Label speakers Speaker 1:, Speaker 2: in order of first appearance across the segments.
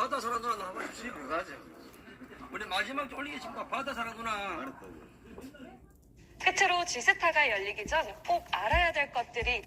Speaker 1: 바다 사람 누나 나와봐 주세요. 가자. 우리 마지막 올리기 친구 바다 사람 누나.
Speaker 2: 끝으로 지스타가 열리기 전 꼭 알아야 될 것들이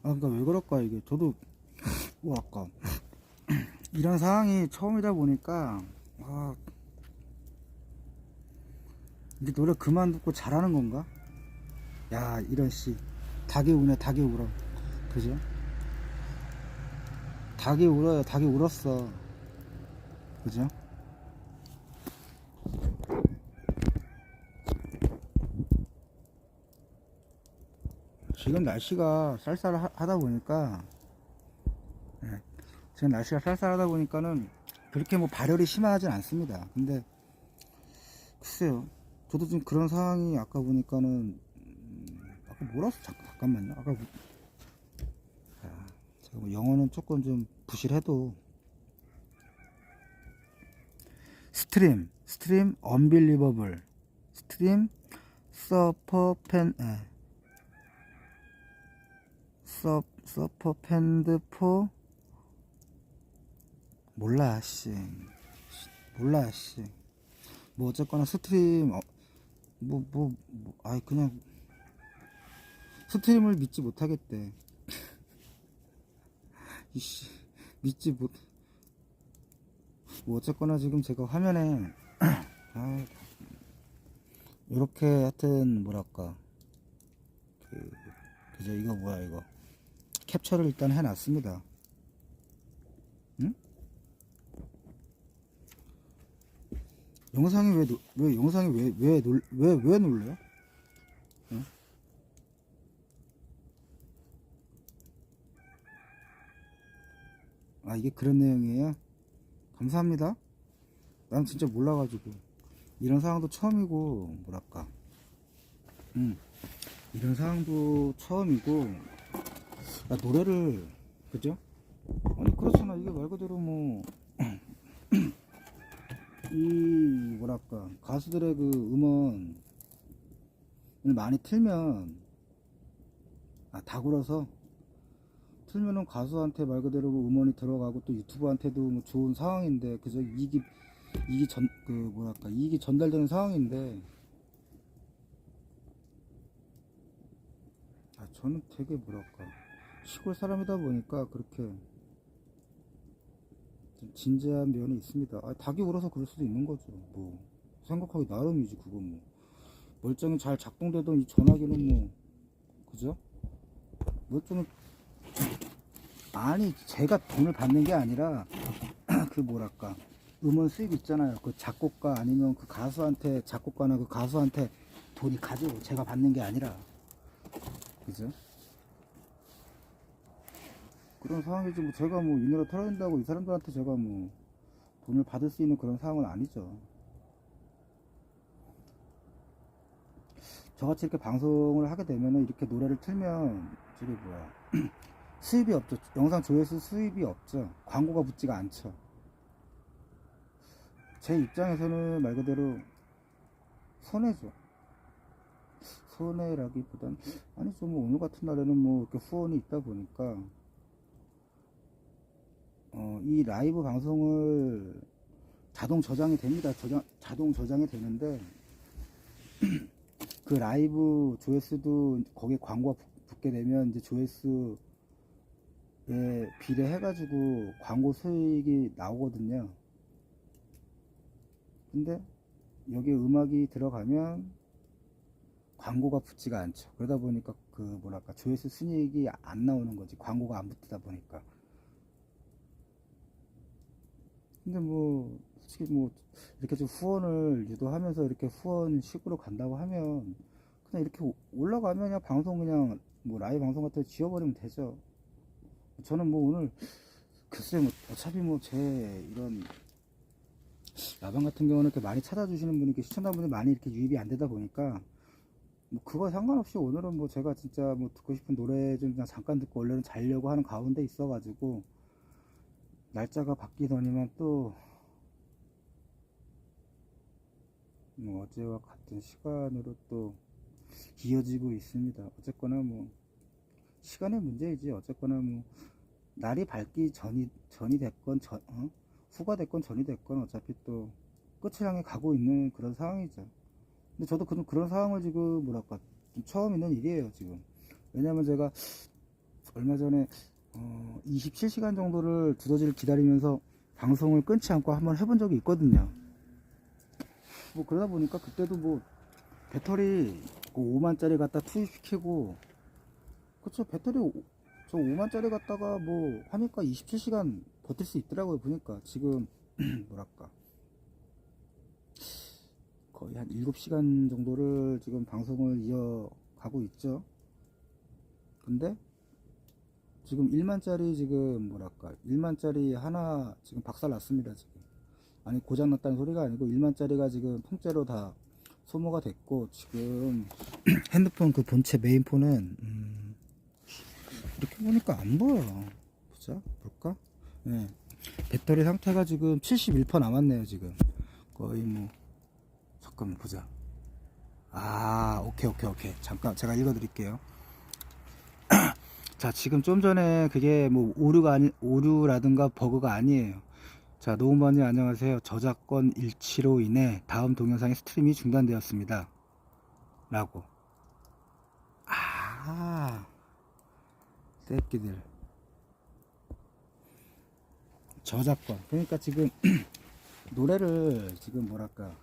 Speaker 3: 그러니까 왜 그럴까 이게. 저도 아까 이런 상황이 처음이다 보니까 이제 노래 그만 듣고 잘하는 건가? 야, 이런 씨, 닭이 우네. 닭이 울어. 그죠? 닭이 울어요. 닭이 울었어. 그죠? 지금 날씨가 쌀쌀하다 보니까, 지금 날씨가 쌀쌀하다 보니까는 그렇게 뭐 발열이 심하진 않습니다. 근데 글쎄요, 저도 지금 그런 상황이 아까 보니까는 아까 뭐라서 잠깐만요. 아까 제가 뭐 영어는 조금 좀 부실해도 스트림 언빌리버블 스트림 서퍼펜드 포 몰라 씨 뭐 어쨌거나 스트림 그냥 스트림을 믿지 못하겠대. 이씨 믿지 못. 뭐 어쨌거나 지금 제가 화면에 이렇게 하여튼 뭐랄까 그죠. 이거 뭐야 이거 캡처를 일단 해놨습니다. 응? 영상이 왜 놀래요? 응? 이게 그런 내용이에요? 감사합니다. 난 진짜 몰라가지고 이런 상황도 처음이고 뭐랄까 이런 상황도 처음이고 노래를 그죠? 아니 그렇잖아. 이게 말 그대로 뭐 이 뭐랄까 가수들의 그 음원을 많이 틀면 다 울어서 틀면은 가수한테 말 그대로 음원이 들어가고 또 유튜브한테도 뭐 좋은 상황인데 그죠? 이익이 전달되는 상황인데 저는 되게 뭐랄까 시골 사람이다 보니까 그렇게 좀 진지한 면이 있습니다. 닭이 울어서 그럴 수도 있는 거죠. 뭐 생각하기 나름이지. 그거 뭐 멀쩡히 잘 작동되던 이 전화기는 뭐 그죠? 멀쩡히 제가 돈을 받는 게 아니라 그 뭐랄까 음원 수입 있잖아요. 그 작곡가 아니면 그 가수한테 작곡가나 그 가수한테 돈이 가지고 제가 받는 게 아니라 그죠? 그런 상황이지. 뭐 제가 뭐 이 노래 틀어준다고 이 사람들한테 제가 뭐 돈을 받을 수 있는 그런 상황은 아니죠. 저같이 이렇게 방송을 하게 되면은 이렇게 노래를 틀면 저게 뭐야 수입이 없죠. 영상 조회수 수입이 없죠. 광고가 붙지가 않죠. 제 입장에서는 말 그대로 손해죠. 손해라기보단 아니죠. 뭐 오늘 같은 날에는 뭐 이렇게 후원이 있다 보니까 이 라이브 방송을 자동 저장이 됩니다. 자동 저장이 되는데 그 라이브 조회수도 거기에 광고가 붙게 되면 이제 조회수에 비례해가지고 광고 수익이 나오거든요. 근데 여기에 음악이 들어가면 광고가 붙지가 않죠. 그러다 보니까 그 뭐랄까 조회수 순이익이 안 나오는 거지. 광고가 안 붙다 보니까. 근데 뭐 솔직히 뭐 이렇게 좀 후원을 유도하면서 이렇게 후원식으로 간다고 하면 그냥 이렇게 올라가면 그냥 방송 그냥 뭐 라이브 방송 같은 거 지워버리면 되죠. 저는 뭐 오늘 글쎄 뭐 어차피 뭐 제 이런 야방 같은 경우는 이렇게 많이 찾아주시는 분이 이렇게 시청자분이 많이 이렇게 유입이 안 되다 보니까 뭐 그거 상관없이 오늘은 뭐 제가 진짜 뭐 듣고 싶은 노래 좀 그냥 잠깐 듣고 원래는 자려고 하는 가운데 있어가지고 날짜가 바뀌더니만 또 뭐 어제와 같은 시간으로 또 이어지고 있습니다. 어쨌거나 뭐 시간의 문제이지. 어쨌거나 뭐 날이 밝기 전이 됐건 후가 됐건 전이 됐건 어차피 또 끝을 향해 가고 있는 그런 상황이죠. 근데 저도 그런 상황을 지금 뭐랄까 좀 처음 있는 일이에요 지금. 왜냐면 제가 얼마 전에 27시간 정도를 두더지를 기다리면서 방송을 끊지 않고 한번 해본 적이 있거든요. 뭐 그러다 보니까 그때도 뭐 배터리 5만짜리 갖다 투입시키고 그쵸 배터리 저 5만짜리 갖다가 뭐 하니까 27시간 버틸 수 있더라고요. 보니까 지금 뭐랄까 거의 한 7시간 정도를 지금 방송을 이어가고 있죠. 근데 지금 1만짜리 지금 뭐랄까 1만짜리 하나 지금 박살 났습니다. 지금 아니 고장났다는 소리가 아니고 1만짜리가 지금 통째로 다 소모가 됐고 지금 핸드폰 그 본체 메인폰은 이렇게 보니까 안 보여. 보자 볼까? 네. 배터리 상태가 지금 71% 남았네요. 지금 거의 뭐 잠깐만 보자. 아 오케이 잠깐 제가 읽어 드릴게요. 자 지금 좀 전에 그게 뭐 오류라든가 버그가 아니에요. 자 노우먼님 안녕하세요. 저작권 일치로 인해 다음 동영상의 스트림이 중단되었습니다 라고. 아 새끼들 저작권 그러니까 지금 노래를 지금 뭐랄까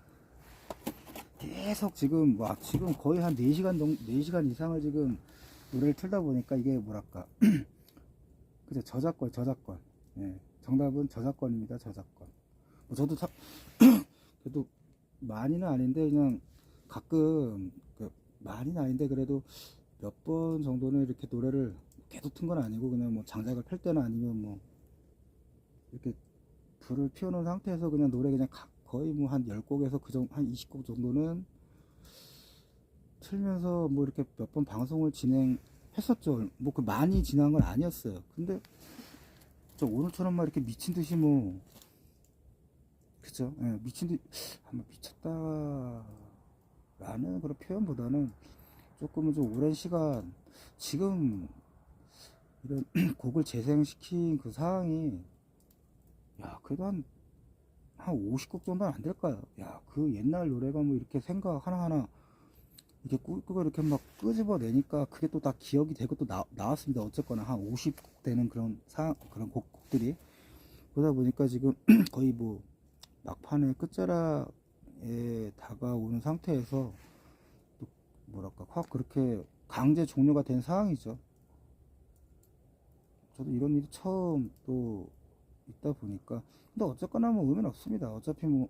Speaker 3: 계속 지금 지금 거의 한 4시간 정도 4시간 이상을 지금 노래를 틀다 보니까 이게 뭐랄까 그죠 저작권 예. 정답은 저작권입니다. 저작권. 뭐 저도 그래도 많이는 아닌데 그냥 가끔 많이는 아닌데 그래도 몇 번 정도는 이렇게 노래를 계속 튼 건 아니고 그냥 뭐 장작을 펼 때나 아니면 뭐 이렇게 불을 피워놓은 상태에서 그냥 노래 그냥 거의 뭐 한 10곡에서 그 정도 한 20곡 정도는 틀면서 뭐 이렇게 몇 번 방송을 진행했었죠. 뭐 그 많이 진행한 건 아니었어요. 근데 저 오늘처럼 막 이렇게 미친 듯이 뭐 그죠? 예, 미친 듯이 한번 미쳤다라는 그런 표현보다는 조금은 좀 오랜 시간 지금 이런 곡을 재생시킨 그 상황이 야 그래도 한 50곡 정도는 안 될까요? 야 그 옛날 노래가 뭐 이렇게 생각 하나하나 이렇게 꾹꾹 이렇게 막 끄집어내니까 그게 또 다 기억이 되고 또 나왔습니다. 어쨌거나 한 50곡 되는 그런 그런 곡들이 그러다 보니까 지금 거의 뭐 막판에 끝자락에 다가오는 상태에서 또 뭐랄까 확 그렇게 강제 종료가 된 상황이죠. 저도 이런 일이 처음 또 있다 보니까 근데 어쨌거나 뭐 의미는 없습니다. 어차피 뭐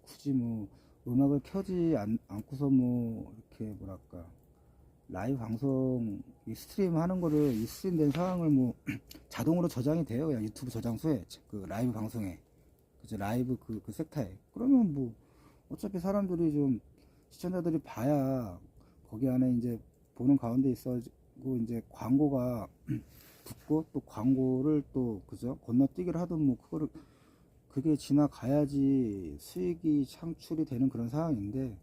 Speaker 3: 굳이 뭐 음악을 켜지 않고서 뭐 이렇게 뭐랄까 라이브 방송 스트림 하는 거를 이 스트림된 상황을 뭐 자동으로 저장이 돼요. 그냥 유튜브 저장소에 그 라이브 방송에 그죠 라이브 그 섹터에 그러면 뭐 어차피 사람들이 좀 시청자들이 봐야 거기 안에 이제 보는 가운데 있어고 이제 광고가 붙고 또 광고를 또 그죠 건너뛰기를 하든 뭐 그게 지나가야지 수익이 창출이 되는 그런 상황인데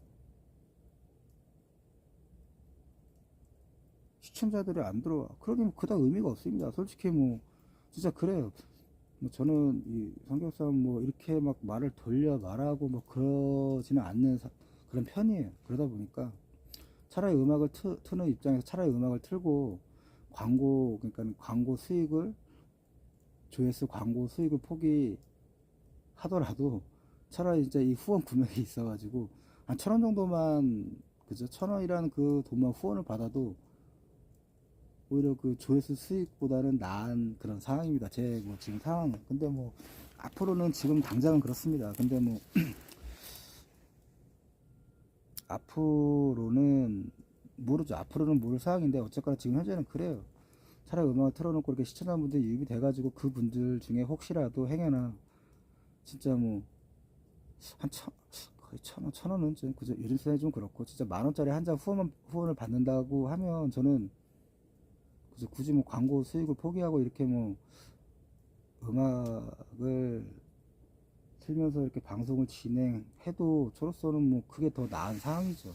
Speaker 3: 시청자들이 안 들어와. 그러면 그닥 의미가 없습니다. 솔직히 뭐 진짜 그래요. 뭐 저는 이 삼겹살 뭐 이렇게 막 말을 돌려 말하고 뭐 그러지는 않는 그런 편이에요. 그러다 보니까 차라리 음악을 트는 입장에서 차라리 음악을 틀고 그러니까 광고 수익을 조회수 광고 수익을 포기하더라도 차라리 진짜 이 후원 금액이 있어가지고 한 1,000원 정도만 그죠 1,000원이라는 그 돈만 후원을 받아도 오히려 그 조회수 수익보다는 나은 그런 상황입니다. 제 뭐 지금 상황은. 근데 뭐 앞으로는 지금 당장은 그렇습니다. 근데 뭐 앞으로는 모르죠. 앞으로는 모를 상황인데 어쨌거나 지금 현재는 그래요. 차라리 음악을 틀어놓고 이렇게 시청자분들 유입이 돼가지고 그분들 중에 혹시라도 행여나 진짜 뭐 한 거의 1,000원, 1,000원은 좀 그죠. 요즘 세상에 좀 그렇고 진짜 10,000원짜리 한 장 후원을 받는다고 하면 저는 그죠. 굳이 뭐 광고 수익을 포기하고 이렇게 뭐 음악을 틀면서 이렇게 방송을 진행해도 저로서는 뭐 그게 더 나은 상황이죠.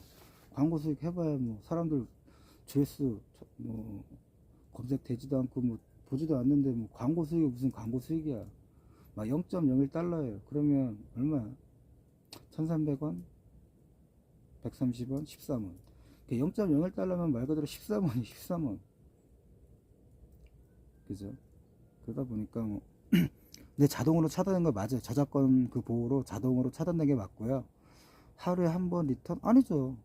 Speaker 3: 광고 수익 해봐야 뭐 사람들 조회수 뭐 검색되지도 않고 뭐 보지도 않는데 뭐 광고 수익이 무슨 광고 수익이야. 막 0.01달러예요. 그러면 얼마야? 1,300원? 130원? 13원. 0.01달러면 말 그대로 13원이 13원. 그죠? 그러다 보니까 뭐 근데 자동으로 차단된 거 맞아요. 저작권 그 보호로 자동으로 차단된 게 맞고요. 하루에 한 번 리턴? 아니죠.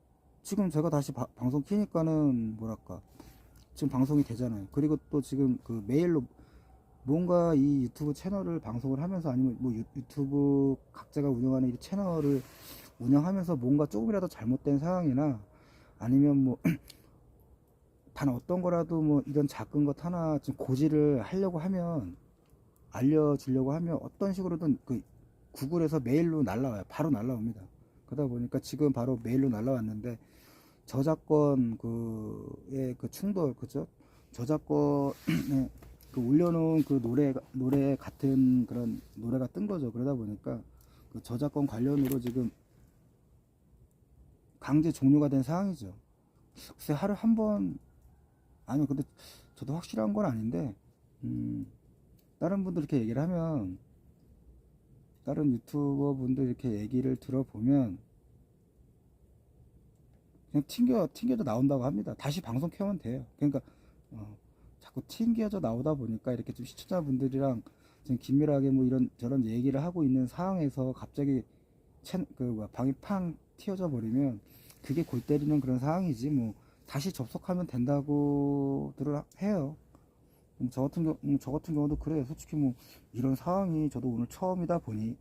Speaker 3: 지금 제가 다시 방송 키니까는 뭐랄까 지금 방송이 되잖아요. 그리고 또 지금 그 메일로 뭔가 이 유튜브 채널을 방송을 하면서 아니면 뭐 유튜브 각자가 운영하는 이 채널을 운영하면서 뭔가 조금이라도 잘못된 상황이나 아니면 뭐 단 어떤 거라도 뭐 이런 작은 것 하나 좀 고지를 하려고 하면 알려주려고 하면 어떤 식으로든 그 구글에서 메일로 날라와요. 바로 날라옵니다. 그러다 보니까 지금 바로 메일로 날라왔는데 저작권 그의 그 충돌 그죠? 저작권에 그 올려놓은 그 노래 같은 그런 노래가 뜬 거죠. 그러다 보니까 그 저작권 관련으로 지금 강제 종료가 된 상황이죠. 글쎄 하루 한 번 아니요 근데 저도 확실한 건 아닌데 다른 분들 이렇게 얘기를 하면 다른 유튜버 분들 이렇게 얘기를 들어보면 그냥 튕겨져 나온다고 합니다. 다시 방송 켜면 돼요. 그러니까 자꾸 튕겨져 나오다 보니까 이렇게 좀 시청자분들이랑 지금 긴밀하게 뭐 이런 저런 얘기를 하고 있는 상황에서 갑자기 방이 팡 튀어져 버리면 그게 골 때리는 그런 상황이지 뭐 다시 접속하면 된다고들 해요. 저 같은 경우도 그래요. 솔직히 뭐 이런 상황이 저도 오늘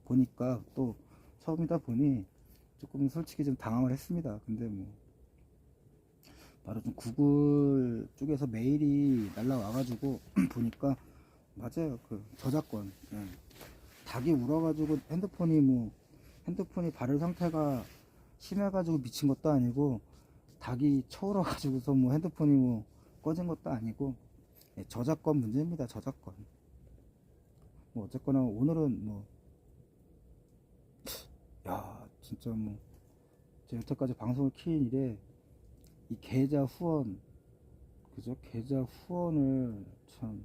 Speaker 3: 보니까 또 처음이다 보니 조금 솔직히 좀 당황을 했습니다. 근데 뭐 바로 좀 구글 쪽에서 메일이 날라와가지고 보니까 맞아요. 그 저작권 닭이 울어가지고 핸드폰이 발열 상태가 심해가지고 미친 것도 아니고 닭이 쳐울어가지고서 뭐 핸드폰이 뭐 꺼진 것도 아니고 저작권 문제입니다. 저작권. 뭐 어쨌거나 오늘은 뭐 야 진짜 뭐 제가 여태까지 방송을 키인 이래 이 계좌 후원 그죠? 계좌 후원을 참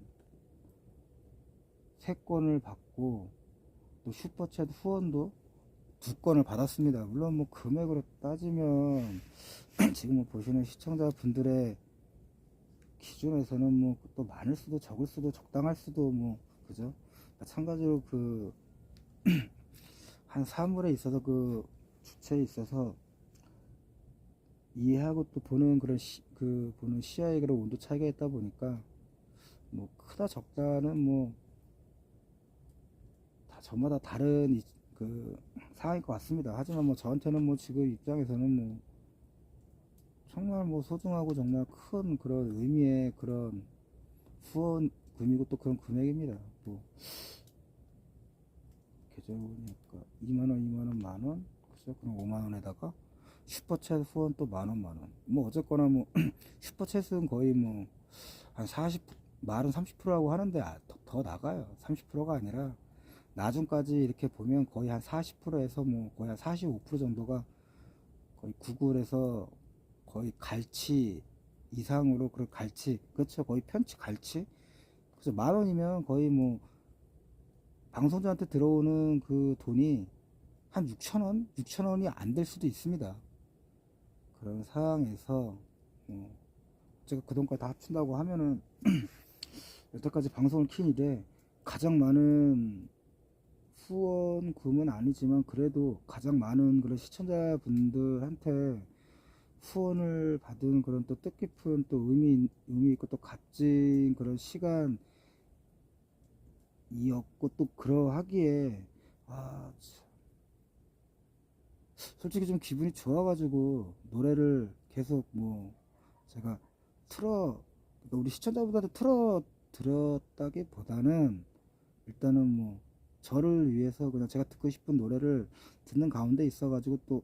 Speaker 3: 3건을 받고 또 슈퍼챗 후원도 2건을 받았습니다. 물론 뭐 금액으로 따지면 지금 뭐 보시는 시청자분들의 기준에서는 뭐 또 많을 수도 적을 수도 적당할 수도 뭐 그죠? 마찬가지로 그 한 사물에 있어서 그 주체에 있어서 이해하고 또 보는 그런 보는 시야의 그런 온도 차이가 있다 보니까 뭐 크다 적다는 뭐 다 저마다 다른 그 상황일 것 같습니다. 하지만 뭐 저한테는 뭐 지금 입장에서는 뭐 정말 뭐 소중하고 정말 큰 그런 의미의 그런 후원금이고 또 그런 금액입니다. 뭐 계좌 보니까 2만원, 2만원, 만원, 그죠? 그럼 5만원에다가 슈퍼챗 후원 또 만원. 뭐 어쨌거나 뭐 슈퍼챗은 거의 뭐 한 40, 말은 30%라고 하는데 더 나가요. 30%가 아니라 나중까지 이렇게 보면 거의 한 40%에서 뭐 거의 한 45% 정도가 거의 구글에서 거의 갈치 이상으로 그런 갈치 그렇죠. 거의 편치 갈치 그래서 만원이면 거의 뭐 방송자한테 들어오는 그 돈이 한 6천원? 6천원이 안 될 수도 있습니다. 그런 상황에서 제가 그 돈까지 다 합친다고 하면은 여태까지 방송을 킨 이래 가장 많은 후원금은 아니지만 그래도 가장 많은 그런 시청자분들한테 후원을 받은 그런 또 뜻깊은 또 의미 있고 또 값진 그런 시간이었고 또 그러하기에 참, 솔직히 좀 기분이 좋아가지고 노래를 계속 뭐 제가 그러니까 우리 시청자분들한테 들었다기보다는 일단은 뭐 저를 위해서 그냥 제가 듣고 싶은 노래를 듣는 가운데 있어가지고 또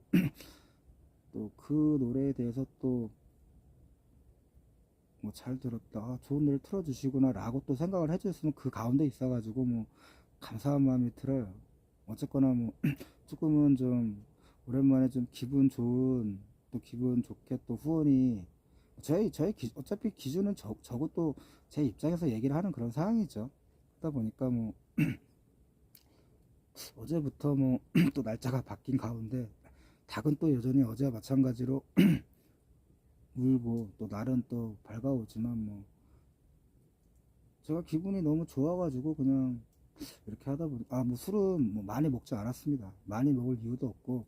Speaker 3: 그 노래에 대해서 또 뭐 잘 들었다, 좋은 노래 틀어주시구나 라고 또 생각을 해주셨으면 그 가운데 있어가지고 뭐 감사한 마음이 들어요. 어쨌거나 뭐 조금은 좀 오랜만에 좀 기분 좋은 또 기분 좋게 또 후원이 어차피 기준은 저것도 제 입장에서 얘기를 하는 그런 상황이죠. 그러다 보니까 뭐 어제부터 뭐 또 날짜가 바뀐 가운데 닭은 또 여전히 어제와 마찬가지로 울고 또 날은 또 밝아오지만 뭐 제가 기분이 너무 좋아가지고 그냥 이렇게 하다 보니 뭐 술은 뭐 많이 먹지 않았습니다. 많이 먹을 이유도 없고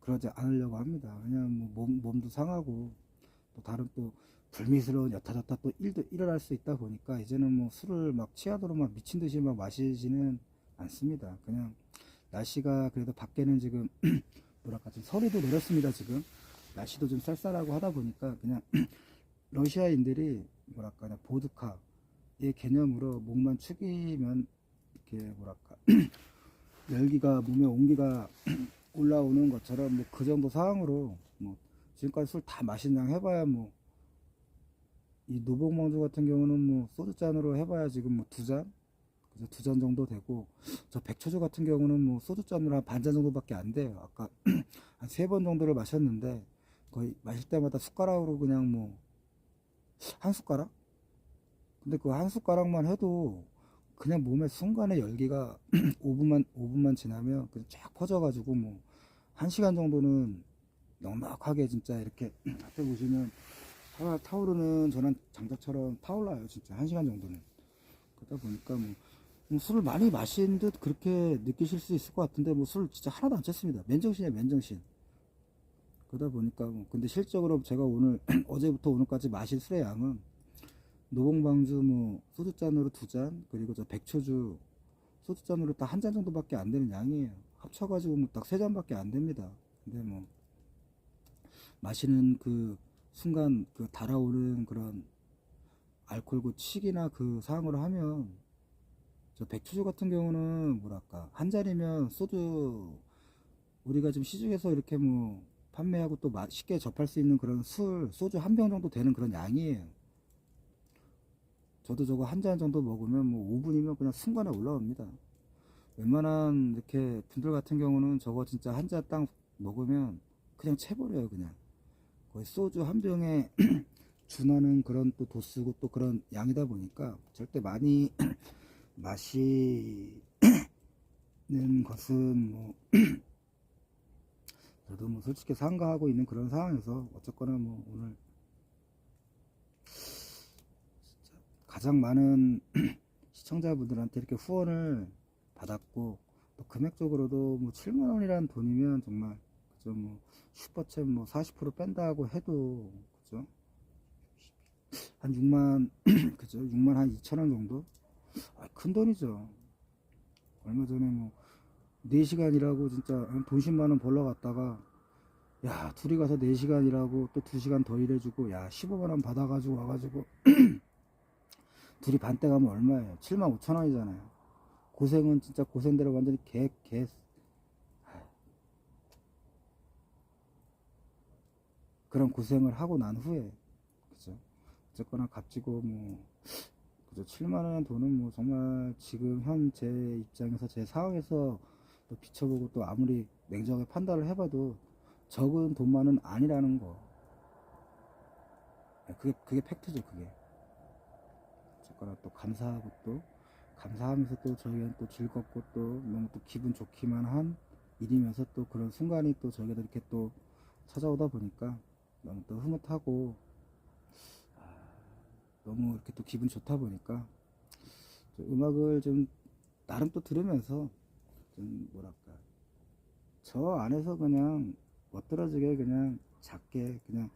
Speaker 3: 그러지 않으려고 합니다. 왜냐면 뭐 몸도 상하고 또 다른 또 불미스러운 여타저타 또 일도 일어날 수 있다 보니까 이제는 뭐 술을 막 취하도록 막 미친 듯이 막 마시지는 않습니다. 그냥 날씨가 그래도 밖에는 지금 뭐랄까 좀 서리도 내렸습니다. 지금 날씨도 좀 쌀쌀하고 하다 보니까 그냥 러시아인들이 뭐랄까 그냥 보드카의 개념으로 목만 축이면 이렇게 뭐랄까 열기가 몸에 온기가 올라오는 것처럼 뭐 그 정도 상황으로 뭐 지금까지 술 다 마신 양 해봐야 뭐 이 노봉망주 같은 경우는 뭐 소주잔으로 해봐야 지금 뭐 그래서 2잔 정도 되고 저 백초주 같은 경우는 뭐 소주잔으로 한 반잔 정도밖에 안 돼요. 아까 한 3번 정도를 마셨는데 거의 마실 때마다 숟가락으로 그냥 뭐 한 숟가락? 근데 그 한 숟가락만 해도 그냥 몸에 순간에 열기가 5분만 지나면 그냥 쫙 퍼져가지고 뭐 1시간 정도는 넉넉하게 진짜 이렇게 앞에 보시면 타오르는 전환 장작처럼 타올라요. 진짜 1시간 정도는. 그러다 보니까 뭐 술을 많이 마신 듯 그렇게 느끼실 수 있을 것 같은데 뭐 술 진짜 하나도 안 쳤습니다. 맨정신이에요, 맨정신. 그러다 보니까 뭐 근데 실적으로 제가 오늘 어제부터 오늘까지 마신 술의 양은 노봉방주 뭐 소주잔으로 2잔 그리고 저 백초주 소주잔으로 딱 1잔 정도밖에 안 되는 양이에요. 합쳐가지고 뭐 딱 3잔밖에 안 됩니다. 근데 뭐 마시는 그 순간 그 달아오르는 그런 알코올고 치기나 그 상황으로 하면 저 백초주 같은 경우는 뭐랄까 한 잔이면 소주 우리가 지금 시중에서 이렇게 뭐 판매하고 또 쉽게 접할 수 있는 그런 소주 한 병 정도 되는 그런 양이에요. 저도 저거 한 잔 정도 먹으면 뭐 5분이면 그냥 순간에 올라옵니다. 웬만한 이렇게 분들 같은 경우는 저거 진짜 한 잔 딱 먹으면 그냥 채버려요. 그냥 거의 소주 한 병에 준하는 그런 또 도수고 또 그런 양이다 보니까 절대 많이 마시는 것은 뭐 저도 뭐 솔직히 상가하고 있는 그런 상황에서 어쨌거나 뭐 오늘 가장 많은 시청자분들한테 이렇게 후원을 받았고 또 금액적으로도 뭐 7만원이라는 돈이면 정말 그죠 뭐 슈퍼챗 뭐 40% 뺀다고 해도 그죠 한 6만 그죠 6만 한 2천원 정도 큰 돈이죠. 얼마 전에 뭐 4시간 일하고 진짜 한 돈 10만원 벌러 갔다가 야 둘이 가서 4시간 일하고 또 2시간 더 일해주고 야 15만원 받아가지고 와가지고 둘이 반대 가면 얼마예요? 7만 5천원이잖아요. 고생은 진짜 고생대로 완전히 그런 고생을 하고 난 후에 그죠 어쨌거나 값지고 뭐 그죠 7만원 돈은 뭐 정말 지금 현 제 입장에서 제 상황에서 또 비춰보고 또 아무리 냉정하게 판단을 해봐도 적은 돈만은 아니라는 거. 그게 팩트죠. 그게 어쨌거나 또 감사하고 또 감사하면서 또 저희는 또 즐겁고 또 너무 또 기분 좋기만 한 일이면서 또 그런 순간이 또 저희가 이렇게 또 찾아오다 보니까 너무 또 흐뭇하고 너무 이렇게 또 기분 좋다 보니까 음악을 좀 나름 또 들으면서 좀 뭐랄까 저 안에서 그냥 멋들어지게 그냥 작게 그냥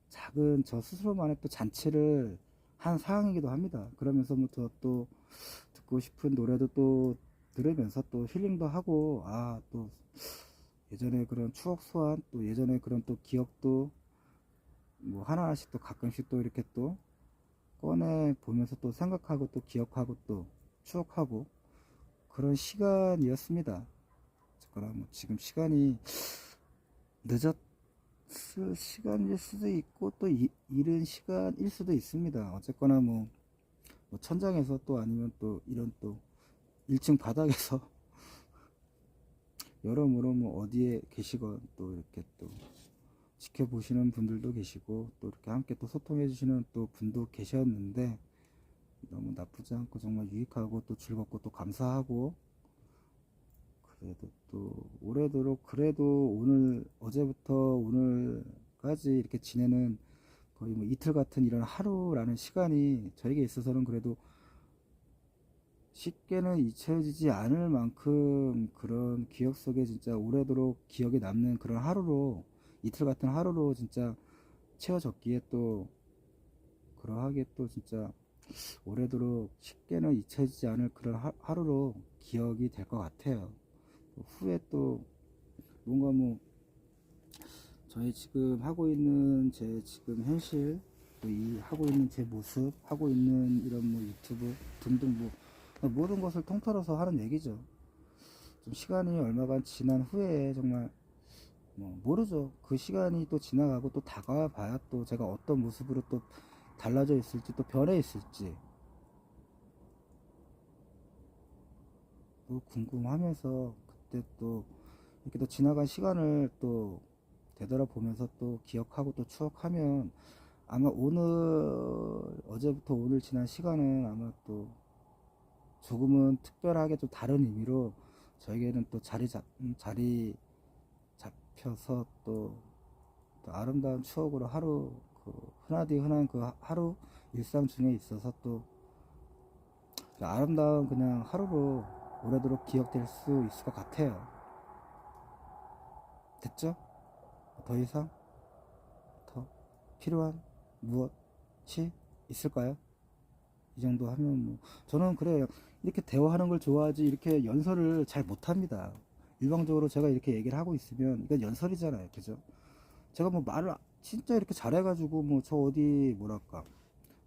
Speaker 3: 작은 저 스스로만의 또 잔치를 한 상황이기도 합니다. 그러면서 뭐 또 듣고 싶은 노래도 또 들으면서 또 힐링도 하고, 아, 또 예전에 그런 추억 소환, 또 예전에 그런 또 기억도 뭐 하나하나씩 또 가끔씩 또 이렇게 또 꺼내 보면서 또 생각하고 또 기억하고 또 추억하고 그런 시간이었습니다. 어쨌거나 뭐 지금 시간이 늦었을 시간일 수도 있고 또 이른 시간일 수도 있습니다. 어쨌거나 뭐 천장에서 또 아니면 또 이런 또 1층 바닥에서 여러모로 뭐 어디에 계시건 또 이렇게 또 지켜보시는 분들도 계시고 또 이렇게 함께 또 소통해 주시는 또 분도 계셨는데, 너무 나쁘지 않고 정말 유익하고 또 즐겁고 또 감사하고, 그래도 또 올해도록 그래도 오늘 어제부터 오늘까지 이렇게 지내는 거의 뭐 이틀 같은 이런 하루라는 시간이 저에게 있어서는 그래도 쉽게는 잊혀지지 않을 만큼 그런 기억 속에 진짜 오래도록 기억에 남는 그런 하루로, 이틀 같은 하루로 진짜 채워졌기에 또 그러하게 또 진짜 오래도록 쉽게는 잊혀지지 않을 그런 하루로 기억이 될 것 같아요. 또 후에 또 뭔가 뭐 저희 지금 하고 있는 제 지금 현실, 또 이 하고 있는 제 모습, 하고 있는 이런 뭐 유튜브 등등 뭐 모든 것을 통틀어서 하는 얘기죠. 좀 시간이 얼마간 지난 후에 정말 뭐 모르죠. 그 시간이 또 지나가고 또 다가와 봐야 또 제가 어떤 모습으로 또 달라져 있을지 또 변해 있을지 또 궁금하면서, 그때 또 이렇게 또 지나간 시간을 또 되돌아보면서 또 기억하고 또 추억하면 아마 오늘 어제부터 오늘 지난 시간은 아마 또 조금은 특별하게 좀 다른 의미로 저에게는 또 자리 잡혀서 또 아름다운 추억으로 하루, 그 흔하디 흔한 그 하루 일상 중에 있어서 또 아름다운 그냥 하루로 오래도록 기억될 수 있을 것 같아요. 됐죠? 더 이상 더 필요한 무엇이 있을까요? 이 정도 하면 뭐 저는 그래요. 이렇게 대화하는 걸 좋아하지 이렇게 연설을 잘 못합니다. 일방적으로 제가 이렇게 얘기를 하고 있으면 이건 연설이잖아요, 그죠? 제가 뭐 말을 진짜 이렇게 잘해가지고 뭐 저 어디 뭐랄까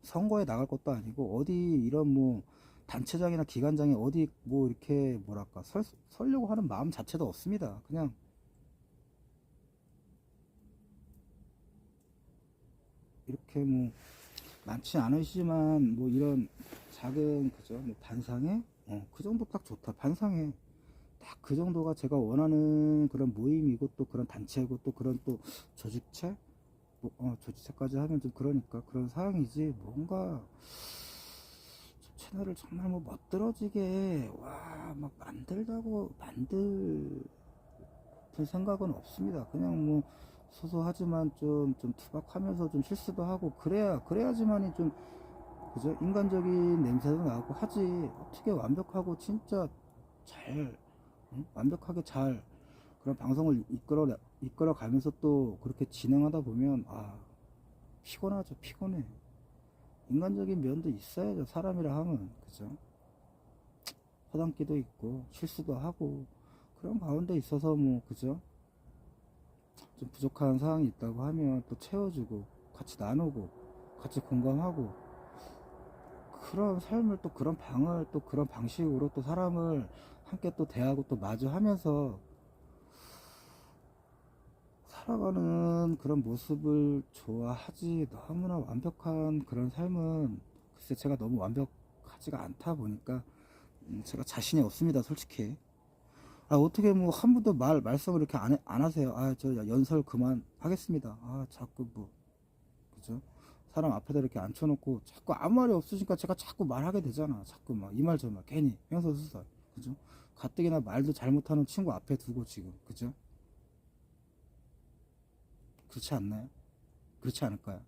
Speaker 3: 선거에 나갈 것도 아니고 어디 이런 뭐 단체장이나 기관장에 어디 뭐 이렇게 뭐랄까 설려고 하는 마음 자체도 없습니다. 그냥 이렇게 뭐 많지 않으시지만 뭐 이런 작은 그죠 뭐 반상회 그 정도 딱 좋다. 반상회 딱 그 정도가 제가 원하는 그런 모임이고 또 그런 단체고 또 그런 또 조직체 뭐, 조직체까지 하면 좀 그러니까 그런 상황이지, 뭔가 채널을 정말 뭐 멋들어지게 와 막 만들자고 만들 생각은 없습니다. 그냥 뭐 소소하지만 좀 투박하면서 좀 실수도 하고 그래야지만이 좀 그죠 인간적인 냄새도 나고 하지. 어떻게 완벽하고 진짜 잘 완벽하게 잘 그런 방송을 이끌어 가면서 또 그렇게 진행하다 보면 피곤하죠. 피곤해. 인간적인 면도 있어야죠. 사람이라 하면 그죠. 허당기도 있고 실수도 하고 그런 가운데 있어서 뭐 그죠 좀 부족한 사항이 있다고 하면 또 채워주고 같이 나누고 같이 공감하고 그런 삶을 또 그런 방을 또 그런 방식으로 또 사람을 함께 또 대하고 또 마주하면서 살아가는 그런 모습을 좋아하지, 너무나 완벽한 그런 삶은 글쎄 제가 너무 완벽하지가 않다 보니까 제가 자신이 없습니다, 솔직히. 어떻게 뭐 한 분도 말씀을 이렇게 안 하세요. 저 연설 그만 하겠습니다. 자꾸 뭐 그죠? 사람 앞에다 이렇게 앉혀놓고 자꾸 아무 말이 없으니까 제가 자꾸 말하게 되잖아. 자꾸 막 이 말 저 말 괜히 횡설수설 그죠? 가뜩이나 말도 잘못하는 친구 앞에 두고 지금 그죠? 그렇지 않나요? 그렇지 않을까요?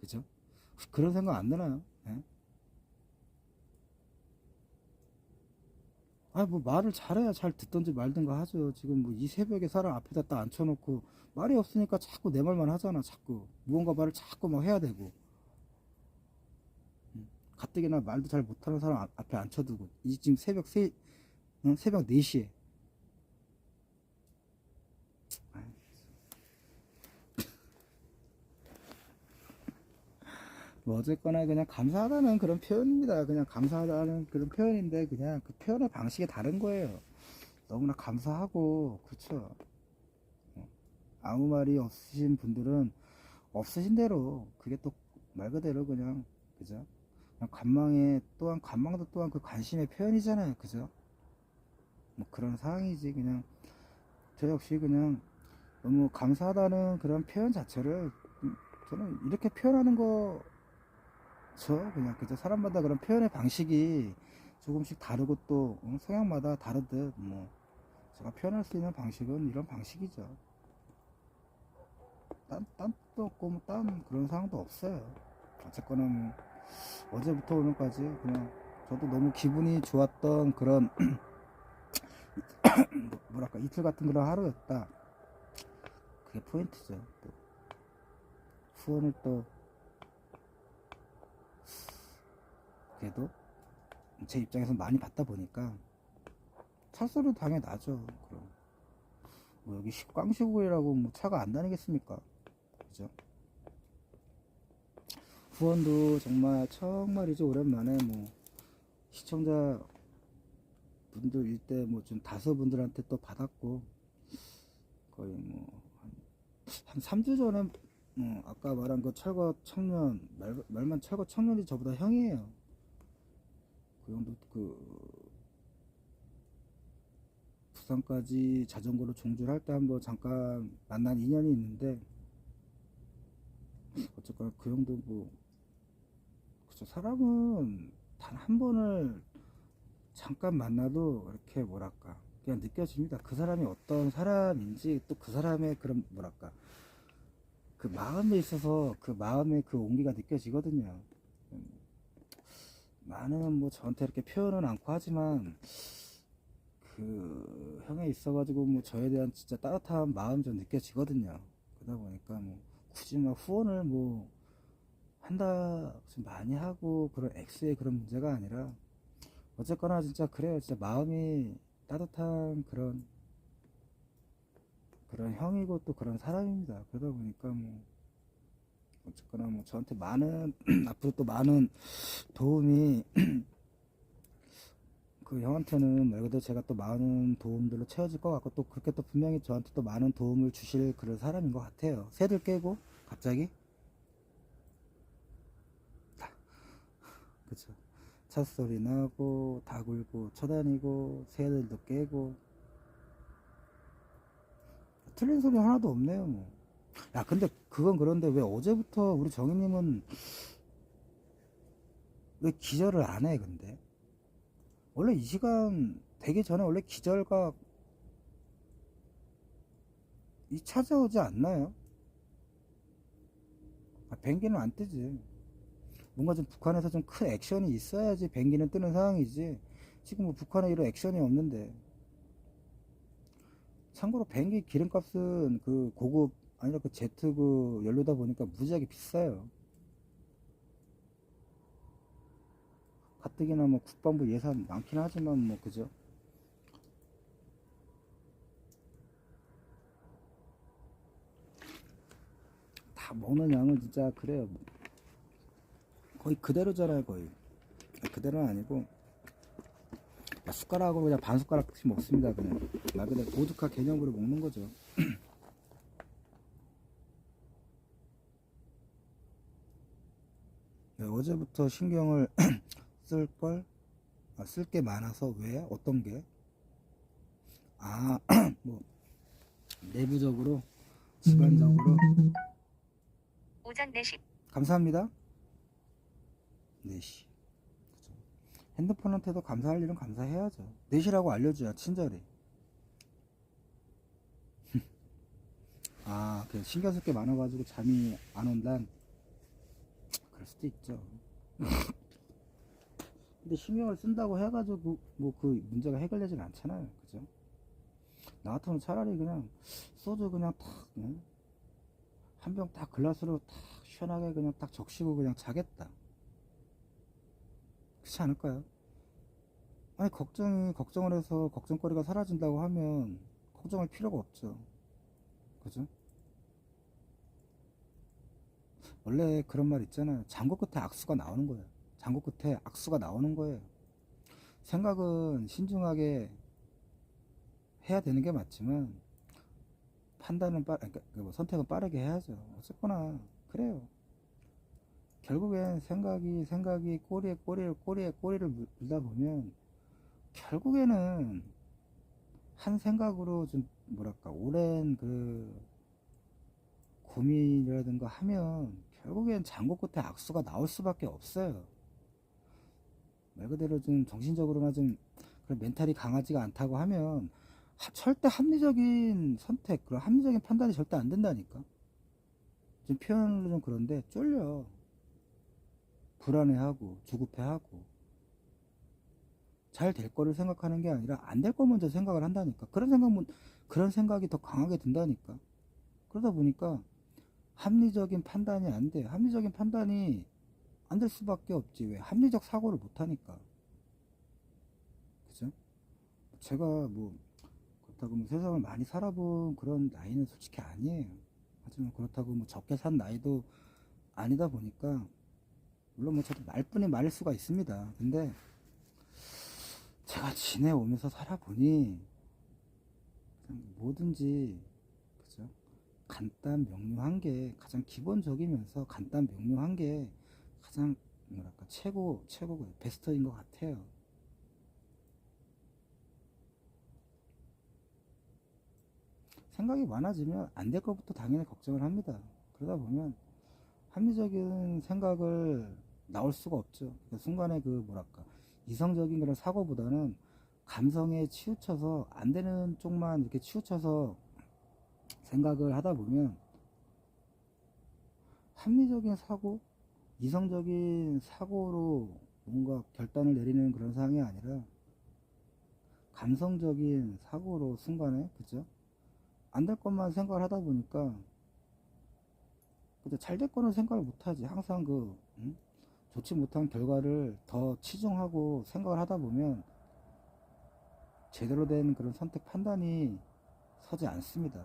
Speaker 3: 그죠? 그런 생각 안 드나요? 예? 아, 뭐 말을 잘해야 잘 듣던지 말든가 하죠. 지금 뭐 이 새벽에 사람 앞에다 딱 앉혀놓고 말이 없으니까 자꾸 내 말만 하잖아. 자꾸 무언가 말을 자꾸 막 해야 되고. 가뜩이나 말도 잘 못하는 사람 앞에 앉혀두고 이 지금 새벽 4시에 뭐 어쨌거나 그냥 감사하다는 그런 표현입니다. 그냥 감사하다는 그런 표현인데 그냥 그 표현의 방식이 다른 거예요. 너무나 감사하고 그쵸. 아무 말이 없으신 분들은 없으신 대로 그게 또 말 그대로 그냥 그죠. 그냥 관망도 또한 그 관심의 표현이잖아요. 그죠. 뭐 그런 상황이지. 그냥 저 역시 그냥 너무 감사하다는 그런 표현 자체를 저는 이렇게 표현하는 거 그냥 그저 사람마다 그런 표현의 방식이 조금씩 다르고 또 성향마다 다르듯 뭐 제가 표현할 수 있는 방식은 이런 방식이죠. 딴 뜻도 없고 뭐 딴 그런 상황도 없어요. 어쨌거나 뭐 어제부터 오늘까지 그냥 저도 너무 기분이 좋았던 그런 뭐랄까 이틀 같은 그런 하루였다. 그게 포인트죠. 또 후원을 또 그래도 제 입장에서 많이 받다 보니까 차수를 당연히 나죠. 그럼 뭐 여기 꽝시국이라고 뭐 차가 안 다니겠습니까? 그죠? 후원도 정말이죠. 오랜만에 뭐 시청자 분들 일대 뭐 좀 다섯 분들한테 또 받았고 거의 뭐 한 3주 전에 아까 말한 그 철거 청년 말만 철거 청년이 저보다 형이에요. 그 형도 그 부산까지 자전거로 종주를 할 때 한번 잠깐 만난 인연이 있는데 어쨌거나 그 형도 뭐 그쵸. 사람은 단 한 번을 잠깐 만나도 이렇게 뭐랄까 그냥 느껴집니다. 그 사람이 어떤 사람인지 또 그 사람의 그런 뭐랄까 그 마음에 있어서 그 마음의 그 온기가 느껴지거든요. 많은 뭐 저한테 이렇게 표현은 않고 하지만 그 형에 있어가지고 뭐 저에 대한 진짜 따뜻한 마음 좀 느껴지거든요. 그러다 보니까 뭐 굳이 막 후원을 뭐 한다 좀 많이 하고 그런 액수의 그런 문제가 아니라 어쨌거나 진짜 그래요. 진짜 마음이 따뜻한 그런 형이고 또 그런 사람입니다. 그러다 보니까 뭐 어쨌거나 뭐 저한테 많은 앞으로 또 많은 도움이 그 형한테는 말 그대로 제가 또 많은 도움들로 채워질 것 같고 또 그렇게 또 분명히 저한테 또 많은 도움을 주실 그런 사람인 것 같아요. 새들 깨고 갑자기 그쵸. 차 소리 나고 다 굴고 쳐다니고 새들도 깨고 틀린 소리 하나도 없네요. 뭐. 야 근데 그건 그런데 왜 어제부터 우리 정희님은 왜 기절을 안 해? 근데 원래 이 시간 되기 전에 원래 기절각 이 찾아오지 않나요? 뱅기는 안 뜨지. 뭔가 좀 북한에서 좀 큰 액션이 있어야지 뱅기는 뜨는 상황이지. 지금 뭐 북한에 이런 액션이 없는데. 참고로 뱅기 기름값은 그 고급 아니라 그 제트 그 연료다 보니까 무지하게 비싸요. 가뜩이나 뭐 국방부 예산 많긴 하지만 뭐 그죠. 다 먹는 양은 진짜 그래요. 거의 그대로잖아요. 거의 그대로는 아니고 숟가락으로 그냥 반 숟가락씩 먹습니다. 그냥 말 그대로 보드카 개념으로 먹는 거죠. 네, 어제부터 신경을 쓸걸 쓸 게 많아서 왜 어떤 게 뭐 내부적으로 집안적으로
Speaker 2: 오전 4시
Speaker 3: 감사합니다. 4시 핸드폰한테도 감사할 일은 감사해야죠. 4시라고 알려줘야 친절히. 그 신경 쓸 게 많아가지고 잠이 안 온단 그럴 수도 있죠. 근데 근데 신경을 쓴다고 해가지고 뭐 그 문제가 해결되진 않잖아요. 그죠? 나 같으면 차라리 그냥 소주 그냥 탁, 한 병 딱 글라스로 탁 시원하게 그냥 딱 적시고 그냥 자겠다. 그렇지 않을까요? 아니, 걱정을 해서 걱정거리가 사라진다고 하면 걱정할 필요가 없죠. 그죠? 원래 그런 말 있잖아요. 장고 끝에 악수가 나오는 거예요. 장고 끝에 악수가 나오는 거예요. 생각은 신중하게 해야 되는 게 맞지만 그러니까 뭐 선택은 빠르게 해야죠. 어쨌거나 그래요. 결국엔 생각이 꼬리에 꼬리를 물다 보면 결국에는 한 생각으로 좀 뭐랄까 오랜 그 고민이라든가 하면 결국엔 장고 끝에 악수가 나올 수밖에 없어요. 말 그대로 좀 정신적으로나 좀 그런 멘탈이 강하지가 않다고 하면 절대 합리적인 선택, 그런 합리적인 판단이 절대 안 된다니까. 좀 표현으로 좀 그런데 쫄려. 불안해하고 조급해하고 잘 될 거를 생각하는 게 아니라 안 될 거 먼저 생각을 한다니까. 그런 생각이 더 강하게 든다니까. 그러다 보니까 합리적인 판단이 안 돼. 합리적인 판단이 안 될 수밖에 없지. 왜? 합리적 사고를 못 하니까. 그죠? 제가 뭐 그렇다고 뭐 세상을 많이 살아본 그런 나이는 솔직히 아니에요. 하지만 그렇다고 뭐 적게 산 나이도 아니다 보니까 물론 뭐 저도 말뿐이 말일 수가 있습니다. 근데 제가 지내오면서 살아보니 그냥 뭐든지 그죠? 간단 명료한 게 가장 기본적이면서 간단 명료한 게 가장 뭐랄까 최고 베스트인 것 같아요. 생각이 많아지면 안 될 것부터 당연히 걱정을 합니다. 그러다 보면 합리적인 생각을 나올 수가 없죠. 그 순간에 그 뭐랄까 이성적인 그런 사고보다는 감성에 치우쳐서 안 되는 쪽만 이렇게 치우쳐서 생각을 하다 보면 합리적인 사고, 이성적인 사고로 뭔가 결단을 내리는 그런 상황이 아니라 감성적인 사고로 순간에 그죠? 안 될 것만 생각을 하다 보니까 그죠? 잘 될 거는 생각을 못 하지. 항상 좋지 못한 결과를 더 치중하고 생각을 하다 보면 제대로 된 그런 선택 판단이 서지 않습니다.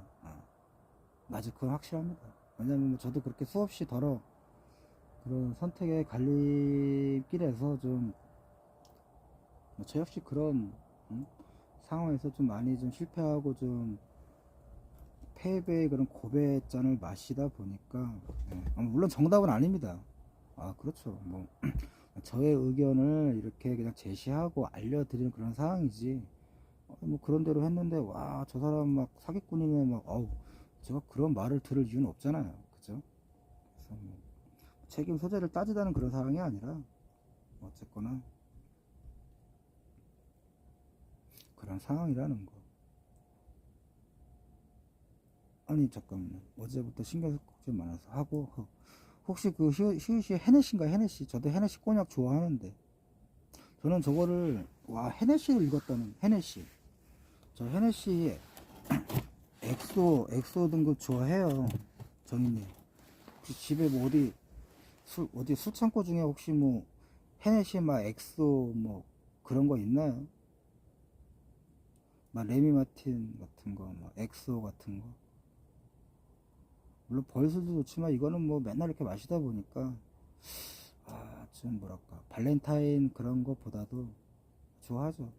Speaker 3: 맞아, 그건 확실합니다. 왜냐면 뭐 저도 그렇게 수없이 그런 선택의 갈림길에서 좀, 저 역시 그런, 상황에서 좀 많이 좀 실패하고 좀 패배의 그런 고배잔을 마시다 보니까, 물론 정답은 아닙니다. 그렇죠. 뭐, 저의 의견을 이렇게 그냥 제시하고 알려드리는 그런 상황이지. 뭐 그런 대로 했는데, 와, 저 사람 막 사기꾼이네, 막, 제가 그런 말을 들을 이유는 없잖아요. 그죠? 그래서 뭐 책임 소재를 따지다는 그런 상황이 아니라, 어쨌거나, 그런 상황이라는 거. 아니, 잠깐만요. 어제부터 신경 쓸 게 많아서 하고, 혹시 그 히읗이 헤네시인가, 헤네시? 저도 헤네시 꼬냑 좋아하는데, 저는 저거를, 와, 헤네시를 읽었다는, 헤네시. 저 헤네시 엑소 등급 좋아해요. 정인님. 혹시 집에 뭐 어디 술창고 중에 혹시 뭐, 헤네시 막 엑소 뭐, 그런 거 있나요? 막 레미 마틴 같은 거, 막 엑소 같은 거. 물론 벌술도 좋지만 이거는 뭐 맨날 이렇게 마시다 보니까, 좀 뭐랄까, 발렌타인 그런 것보다도 좋아하죠.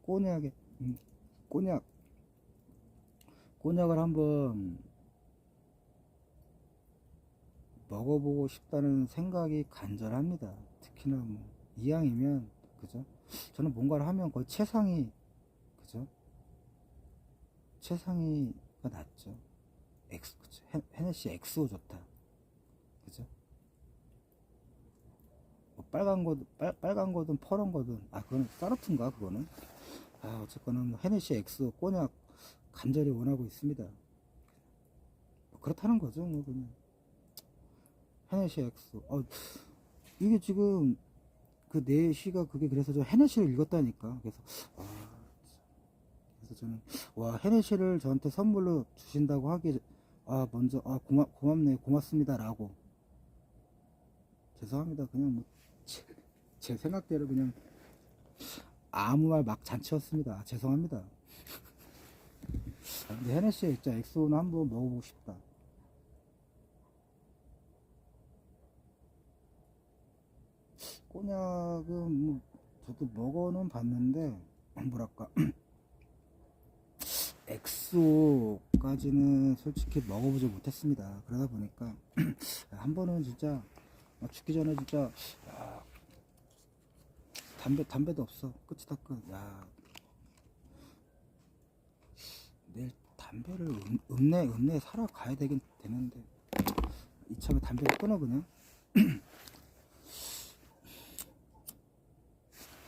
Speaker 3: 꼬냑에, 꼬냑, 꼬냑을 한번 먹어보고 싶다는 생각이 간절합니다. 특히나 뭐 이왕이면 그죠? 저는 뭔가를 하면 거의 그죠? 최상위가 낫죠. 그죠? 헤네시 엑소 좋다. 그죠? 뭐 빨간 거든 퍼런 거든 그건 따르트인가 그거는. 어쨌거나 뭐 헤네시 엑소 꼬냑 간절히 원하고 있습니다. 뭐 그렇다는 거죠 뭐 그냥. 헤네시 엑소. 이게 지금 그 4시가 그게 그래서 저 헤네시를 읽었다니까. 그래서 저는 와, 헤네시를 저한테 선물로 주신다고 하기 먼저 고맙네, 고맙습니다라고. 죄송합니다. 그냥 뭐 제 생각대로 그냥 아무 말 막 잔치였습니다. 죄송합니다. 근데 헤네시 진짜 엑소는 한번 먹어보고 싶다. 꼬냑은 뭐 저도 먹어는 봤는데 뭐랄까 엑소까지는 솔직히 먹어보지 못했습니다. 그러다 보니까 한 번은 진짜 죽기 전에 진짜 담배도 없어. 끝이 다 끝. 야, 내일 담배를 읍내 사러 가야 되는데 이참에 담배를 끊어 그냥.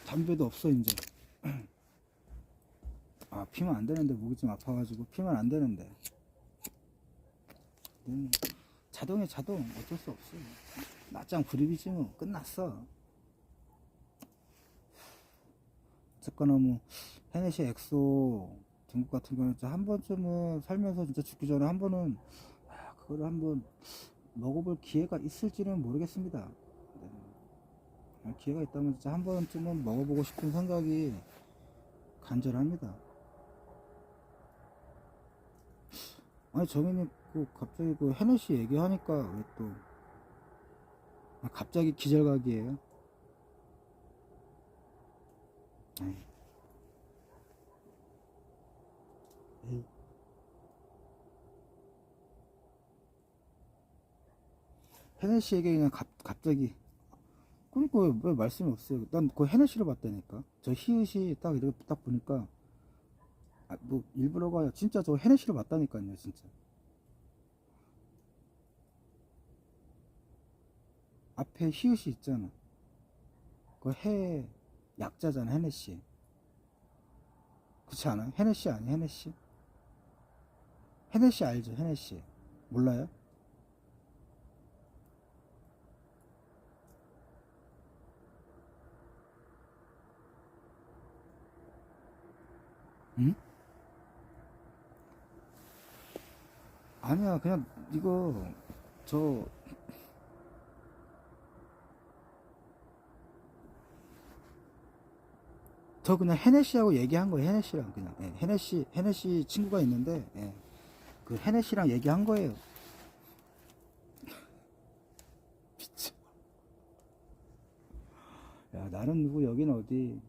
Speaker 3: 담배도 없어 이제. 피면 안 되는데, 목이 좀 아파가지고 피면 안 되는데. 자동 어쩔 수 없어. 낮장 불입이지 뭐. 끝났어. 어쨌거나 뭐 헤네시 엑소 중국 같은 경우는 진짜 한 번쯤은 살면서 진짜 죽기 전에 한 번은 그거를 한번 먹어볼 기회가 있을지는 모르겠습니다. 기회가 있다면 진짜 한 번쯤은 먹어보고 싶은 생각이 간절합니다. 아니 정인이 갑자기 그 헤네시 얘기하니까 왜 또 갑자기 기절각이에요? 에이. 헤네시 얘기 그냥 갑자기. 그러니까 왜 말씀이 없어요? 난 그 헤네시를 봤다니까. 저 히읗이 딱 이렇게 딱 보니까 뭐 일부러가 아니라 진짜 저 헤네시를 봤다니까요. 진짜 앞에 히읗이 있잖아. 그 해 약자잖아. 헤네시. 그렇지 않아요? 헤네시 아니야? 헤네시? 헤네시 알죠? 헤네시 몰라요? 응? 아니야, 그냥 이거 저 그냥 헤네시하고 얘기한 거예요. 헤네시랑 그냥 헤네시 친구가 있는데 그 헤네시랑 얘기한 거예요. 미쳐. 야, 나는 누구, 여긴 어디,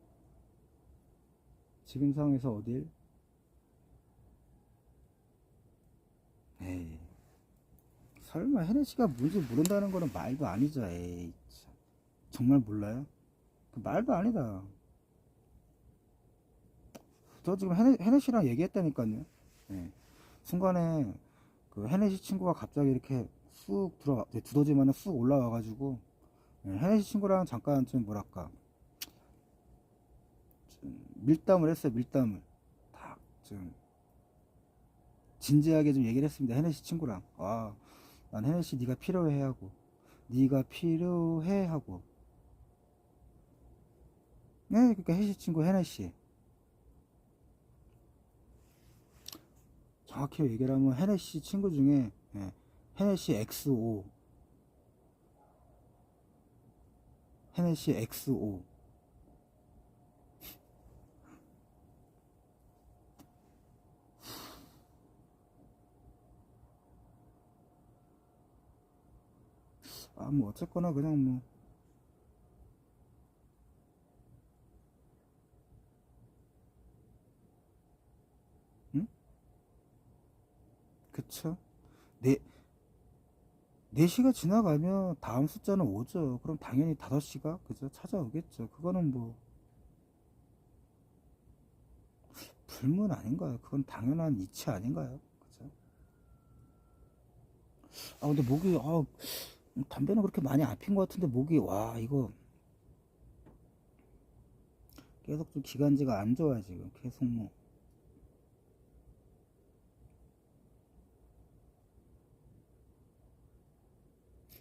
Speaker 3: 지금 상황에서 어딜? 에이, 설마 헤네시가 뭔지 모른다는 거는 말도 아니죠. 에이, 참. 정말 몰라요? 그 말도 아니다. 저 지금 헤네시랑 얘기했다니까요. 예. 순간에 그 헤네시 친구가 갑자기 이렇게 쑥 두더지만은 쑥 올라와가지고 헤네시 친구랑 잠깐 좀 뭐랄까 좀 밀담을 했어요. 밀담을 딱 좀 진지하게 좀 얘기를 했습니다. 헤네시 친구랑. 난 헤네시 네가 필요해 하고, 네가 필요해 하고. 네, 그러니까 헤네시 친구 헤네시. 정확히 얘기를 하면 헤네시 친구 중에 헤네시 XO, 헤네시 XO. 뭐 어쨌거나 그냥 뭐 응? 그쵸? 네, 4시가 지나가면 다음 숫자는 오죠. 그럼 당연히 5시가 그죠? 찾아오겠죠. 그거는 뭐 불문 아닌가요? 그건 당연한 이치 아닌가요? 그죠? 근데 목이 담배는 그렇게 많이 안 핀 것 같은데 목이 이거 계속 좀 기관지가 안 좋아요. 지금 계속 뭐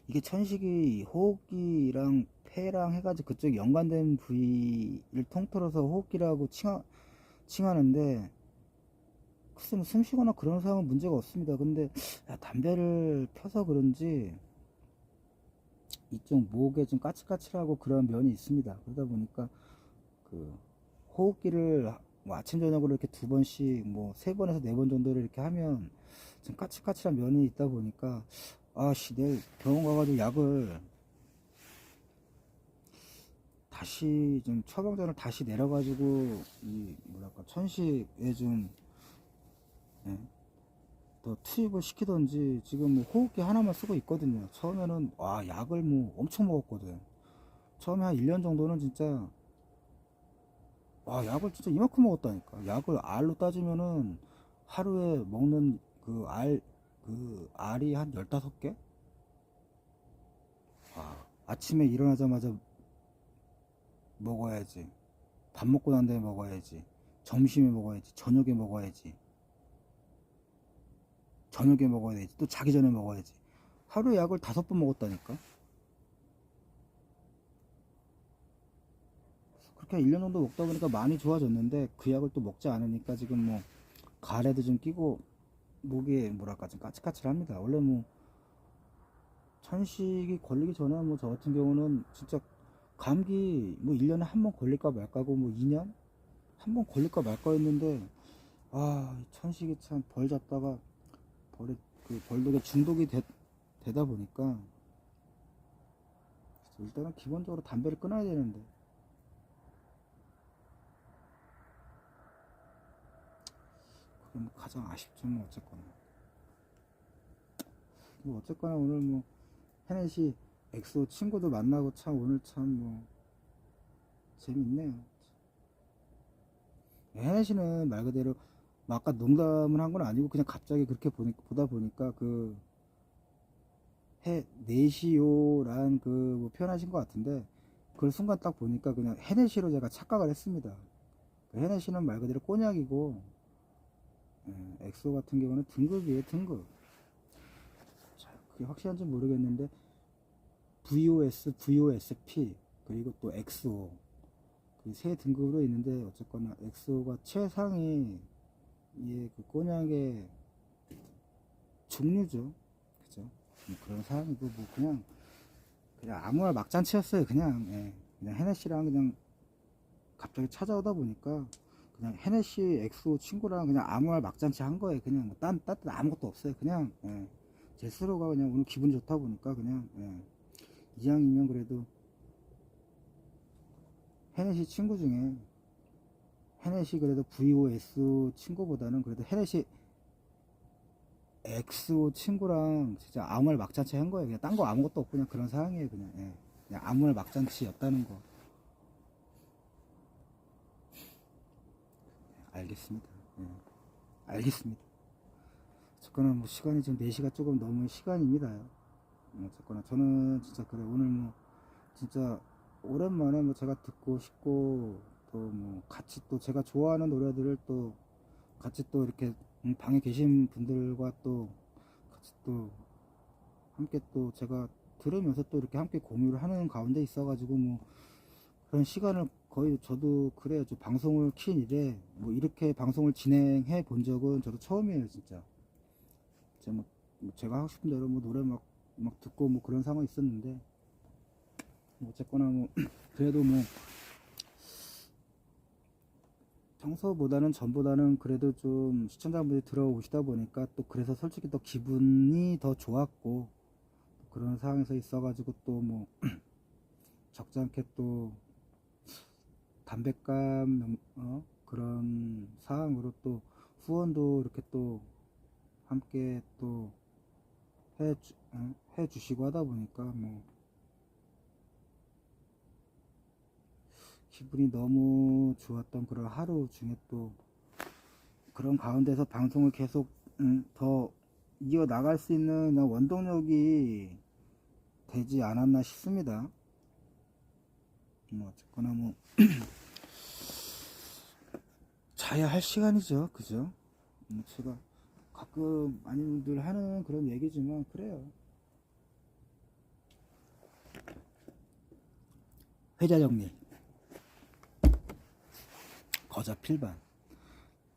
Speaker 3: 이게 천식이 호흡기랑 폐랑 해가지고 그쪽 연관된 부위를 통틀어서 호흡기라고 칭하는데, 글쎄 뭐숨 쉬거나 그런 상황은 문제가 없습니다. 근데 담배를 펴서 그런지 이쪽 목에 좀 까칠까칠하고 그런 면이 있습니다. 그러다 보니까 그 호흡기를 뭐 아침 저녁으로 이렇게 2번씩 뭐 3번에서 4번 정도를 이렇게 하면 좀 까칠까칠한 면이 있다 보니까, 아씨 내일 병원 가가지고 약을 다시 좀 처방전을 다시 내려가지고 이 뭐랄까 천식에 좀 예, 더 투입을 시키던지. 지금 뭐 호흡기 하나만 쓰고 있거든요. 처음에는 와 약을 뭐 엄청 먹었거든. 처음에 한 1년 정도는 진짜 와 약을 진짜 이만큼 먹었다니까. 약을 알로 따지면은 하루에 먹는 그 알이 한 15개? 아침에 일어나자마자 먹어야지, 밥 먹고 난 다음에 먹어야지, 점심에 먹어야지, 저녁에 먹어야지, 저녁에 먹어야 되지, 또 자기 전에 먹어야지. 하루에 약을 5번 먹었다니까. 그렇게 1년 정도 먹다 보니까 많이 좋아졌는데, 그 약을 또 먹지 않으니까 지금 뭐 가래도 좀 끼고 목이 뭐랄까 좀 까칠까칠합니다. 원래 뭐 천식이 걸리기 전에 뭐 저 같은 경우는 진짜 감기 뭐 1년에 한 번 걸릴까 말까고 뭐 2년 한 번 걸릴까 말까 했는데, 이 천식이 참 벌 잡다가 그 벌독에 중독이 되다 보니까 일단은 기본적으로 담배를 끊어야 되는데, 그게 뭐 가장 아쉽죠. 뭐 어쨌거나 오늘 뭐 헤넷이 엑소 친구도 만나고 참 오늘 참 뭐 재밌네요. 헤넷이는 말 그대로 뭐 아까 농담을 한 건 아니고 그냥 갑자기 그렇게 보다 보니까 그 네시오란 그뭐 표현하신 것 같은데, 그 순간 딱 보니까 그냥 헤네시로 제가 착각을 했습니다. 헤네시는 말 그대로 꼬냑이고, 엑소 같은 경우는 등급이에요, 등급. 자, 그게 확실한지 모르겠는데 VOS, VOSP 그리고 또 엑소, 그 세 등급으로 있는데, 어쨌거나 엑소가 최상위 그 꼬냑의 종류죠. 그죠? 뭐 그런 사람이고 뭐 그냥 아무나 막잔치였어요. 그냥 그냥 헤네시랑 그냥 갑자기 찾아오다 보니까 그냥 헤네시 엑소 친구랑 그냥 아무 말 막잔치 한 거예요. 그냥 뭐 딴 아무것도 없어요. 그냥 제 스스로가 그냥 오늘 기분 좋다 보니까 그냥 이왕이면 그래도 헤네시 친구 중에 헤네시 그래도 VOS 친구보다는 그래도 헤네시 엑소 친구랑 진짜 아무 말 막잔치 한 거예요. 그냥 딴 거 아무것도 없고 그냥 그런 상황이에요. 그냥 아무 말 막잔치였다는 거. 알겠습니다. 알겠습니다. 어쨌거나 뭐 시간이 지금 4시가 조금 넘은 시간입니다. 어쨌거나 저는 진짜 그래 오늘 뭐 진짜 오랜만에 뭐 제가 듣고 싶고 또 뭐 같이 또 제가 좋아하는 노래들을 또 같이 또 이렇게 방에 계신 분들과 또 같이 또 함께 또 제가 들으면서 또 이렇게 함께 공유를 하는 가운데 있어가지고 뭐 그런 시간을 거의 저도 그래요. 저 방송을 킨 이래 뭐 이렇게 방송을 진행해 본 적은 저도 처음이에요. 진짜 제가 하고 싶은 대로 뭐 노래 막 듣고 뭐 그런 상황이 있었는데, 뭐 어쨌거나 뭐 그래도 뭐 평소보다는 전보다는 그래도 좀 시청자분들이 들어오시다 보니까 또 그래서 솔직히 또 기분이 더 좋았고, 그런 상황에서 있어가지고 또 뭐 적지않게 또 담뱃감 그런 상황으로 또 후원도 이렇게 또 함께 또 해주시고 하다 보니까 뭐 기분이 너무 좋았던 그런 하루 중에 또 그런 가운데서 방송을 계속 더 이어 나갈 수 있는 원동력이 되지 않았나 싶습니다. 뭐 어쨌거나 뭐 자야 할 시간이죠. 그죠? 제가 가끔 많이들 하는 그런 얘기지만 그래요. 회자 정리. 거저 필반.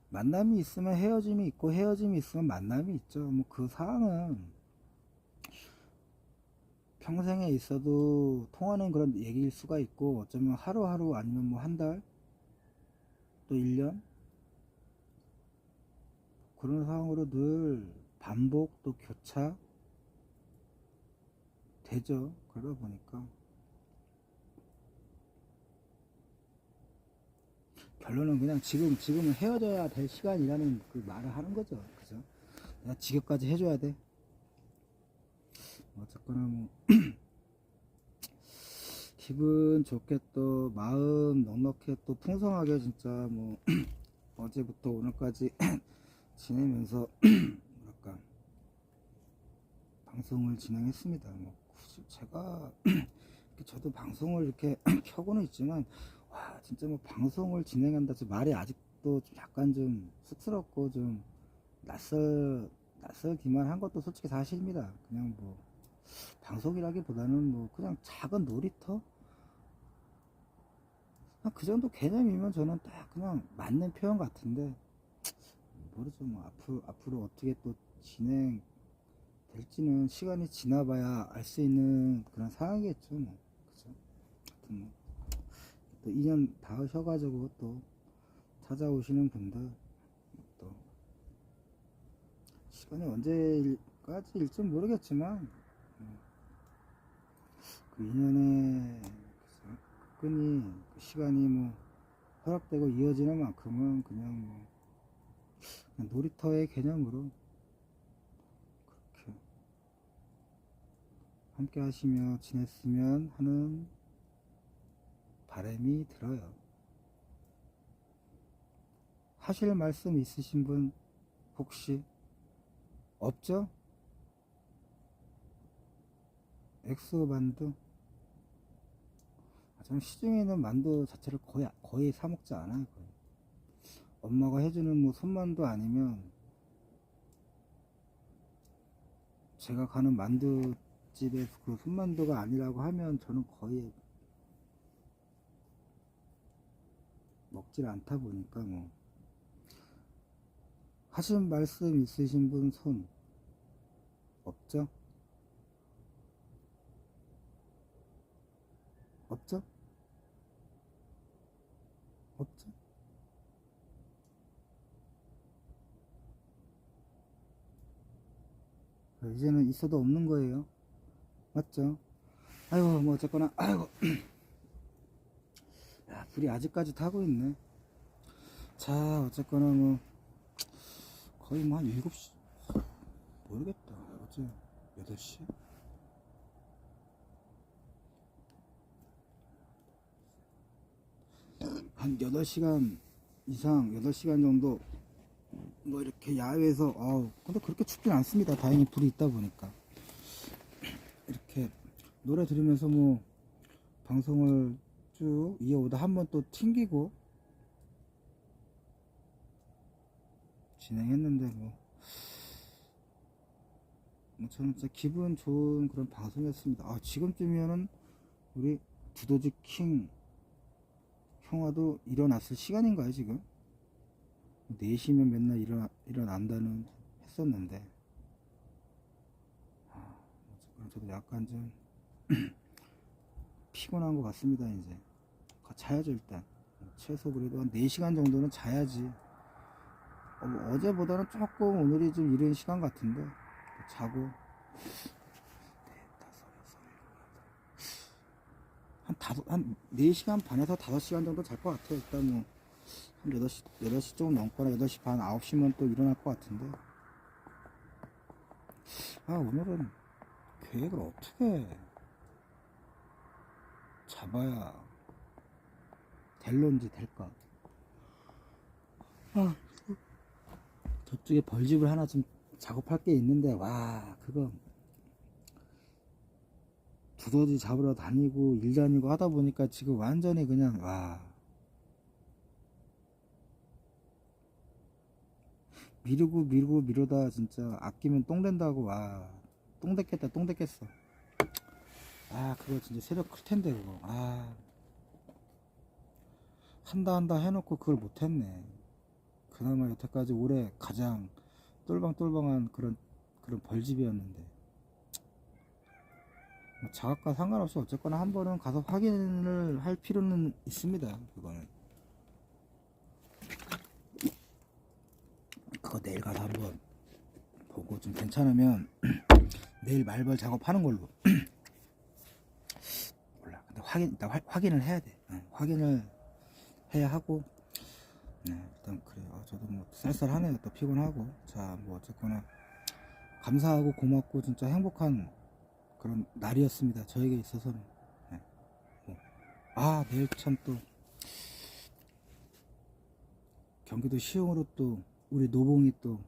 Speaker 3: 만남이 있으면 헤어짐이 있고 헤어짐이 있으면 만남이 있죠. 뭐 그 사항은 평생에 있어도 통하는 그런 얘기일 수가 있고, 어쩌면 하루하루 아니면 뭐 한 달, 또 1년, 그런 상황으로 늘 반복 또 교차 되죠. 그러다 보니까 결론은 그냥 지금은 헤어져야 될 시간이라는 그 말을 하는 거죠. 그죠? 내가 지겹까지 해줘야 돼. 어쨌거나 뭐 기분 좋게 또 마음 넉넉해 또 풍성하게 진짜 뭐 어제부터 오늘까지 지내면서 뭐랄까 방송을 진행했습니다. 뭐 굳이 제가 저도 방송을 이렇게 켜고는 있지만, 와 진짜 뭐 방송을 진행한다 저 말이 아직도 좀 약간 좀 쑥스럽고 좀 낯설기만 한 것도 솔직히 사실입니다. 그냥 뭐 방송이라기보다는 뭐 그냥 작은 놀이터, 그냥 그 정도 개념이면 저는 딱 그냥 맞는 표현 같은데, 모르죠. 뭐 앞으로 어떻게 또 진행될지는 시간이 지나봐야 알 수 있는 그런 상황이겠죠. 뭐 그죠? 하여튼 뭐 또 인연 닿으셔가지고 또 찾아오시는 분들, 또 시간이 언제까지일지 모르겠지만 그 인연의 그 끈이 그 시간이 뭐 허락되고 이어지는 만큼은 그냥 뭐 그냥 놀이터의 개념으로 그렇게 함께 하시며 지냈으면 하는 바람이 들어요. 하실 말씀 있으신 분 혹시 없죠? 엑소 만두, 저는 시중에는 만두 자체를 거의 사 먹지 않아요. 거의. 엄마가 해주는 뭐 손만두 아니면 제가 가는 만두집에 그 손만두가 아니라고 하면 저는 거의 먹질 않다 보니까 뭐 하신 말씀 있으신 분 손 없죠? 없죠? 없죠? 이제는 있어도 없는 거예요. 맞죠? 아이고 뭐 어쨌거나 아이고 야, 불이 아직까지 타고 있네. 자 어쨌거나 뭐 거의 뭐 한 7시 모르겠다. 어제 8시? 한 8시간 이상 8시간 정도 뭐 이렇게 야외에서 근데 그렇게 춥진 않습니다. 다행히 불이 있다 보니까 이렇게 노래 들으면서 뭐 방송을 쭉 이어오다 한번 또 튕기고 진행했는데 뭐 저는 진짜 기분 좋은 그런 방송이었습니다. 지금쯤이면은 우리 두더지 킹 형아도 일어났을 시간인가요 지금? 4시면 맨날 일어난다는 했었는데 저도 약간 좀 피곤한 것 같습니다. 이제 자야죠. 일단 최소 그래도 한 4시간 정도는 자야지. 어제보다는 조금 오늘이 좀 이른 시간 같은데 자고 한 4시간 반에서 5시간 정도 잘 것 같아요. 일단 뭐 한 8시 조금 넘거나 8시 반 9시면 또 일어날 것 같은데 오늘은 계획을 어떻게 잡아야 될런지 될까. 저쪽에 벌집을 하나 좀 작업할 게 있는데 그거 두더지 잡으러 다니고 일 다니고 하다 보니까 지금 완전히 그냥 미루다 진짜 아끼면 똥 된다고. 똥 됐겠다 똥 됐겠어. 그거 진짜 새벽 클 텐데 그거. 한다 해놓고 그걸 못했네. 그나마 여태까지 올해 가장 똘방똘방한 그런 벌집이었는데, 뭐 자각과 상관없이 어쨌거나 한 번은 가서 확인을 할 필요는 있습니다. 그거 내일 가서 한번 보고 좀 괜찮으면 내일 말벌 작업하는 걸로. 몰라. 근데 일단 확인을 해야 돼. 확인을 해야 하고. 네, 일단 그래요. 저도 뭐 쌀쌀하네요. 또 피곤하고. 자, 뭐 어쨌거나 감사하고 고맙고 진짜 행복한 그런 날이었습니다. 저에게 있어서는. 네. 내일 참 또 경기도 시흥으로 또 우리 노봉이 또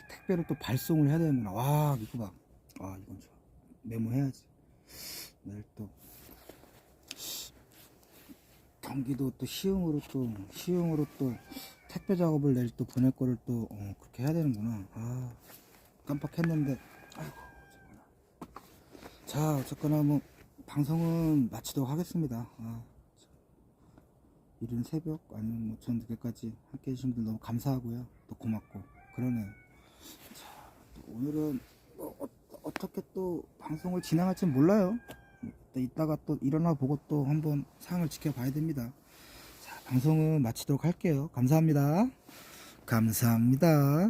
Speaker 3: 택배로 또 발송을 해야 되는구나. 와, 이거 봐. 이건 좋아. 메모해야지. 내일 또 경기도 또 시흥으로 또 택배 작업을 내일 또 보낼 거를 또 그렇게 해야 되는구나. 깜빡했는데. 아이고, 어쨌거나. 자, 어쨌거나 뭐 방송은 마치도록 하겠습니다. 이른 새벽 아니면 뭐 전 늦게까지 함께 해주신 분들 너무 감사하고요. 또 고맙고 그러네요. 자, 또 오늘은 뭐 어떻게 또 방송을 진행할지 몰라요. 이따가 또 일어나 보고 또 한번 상황을 지켜봐야 됩니다. 자, 방송은 마치도록 할게요. 감사합니다. 감사합니다.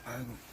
Speaker 3: 아이고.